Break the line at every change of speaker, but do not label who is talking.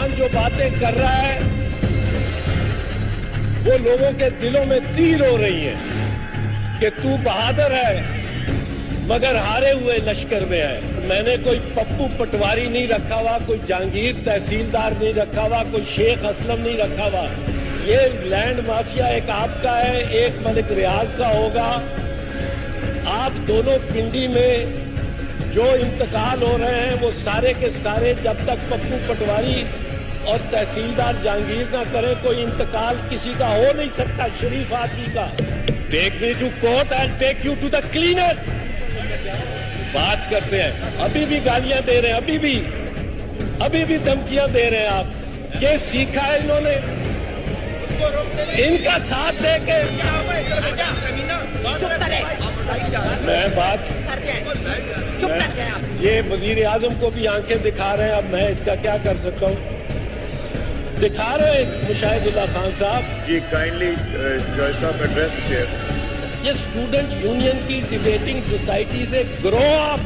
عمران جو باتیں کر رہا ہے وہ لوگوں کے دلوں میں تیر ہو رہی ہیں کہ تو بہادر ہے مگر ہارے ہوئے لشکر میں ہے. میں نے کوئی پپو پٹواری نہیں رکھا ہوا, کوئی جہانگیر تحصیلدار نہیں رکھا ہوا, کوئی شیخ اسلم نہیں رکھا ہوا. یہ لینڈ مافیا ایک آپ کا ہے, ایک ملک ریاض کا ہوگا. آپ دونوں پنڈی میں جو انتقال ہو رہے ہیں وہ سارے کے سارے جب تک پپو پٹواری اور تحصیلدار جہانگیر نہ کرے کوئی انتقال کسی کا ہو نہیں سکتا شریف آدمی کا. Take me to court, I will take you to the cleaner. بات کرتے ہیں, ابھی بھی گالیاں دے رہے ہیں, ابھی بھی دھمکیاں دے رہے ہیں آپ. یہ سیکھا ہے انہوں نے, ان کا ساتھ دے کے میں بات یہ وزیر اعظم کو بھی آنکھیں دکھا رہے ہیں. اب میں اس کا کیا کر سکتا ہوں, دکھا رہے ہیں مشاہد اللہ خان صاحب.
جی کائنڈلی جج صاحب ایڈریس چیئر.
یہ اسٹوڈنٹ یونین کی ڈیبیٹنگ سوسائٹی سے گرو اپ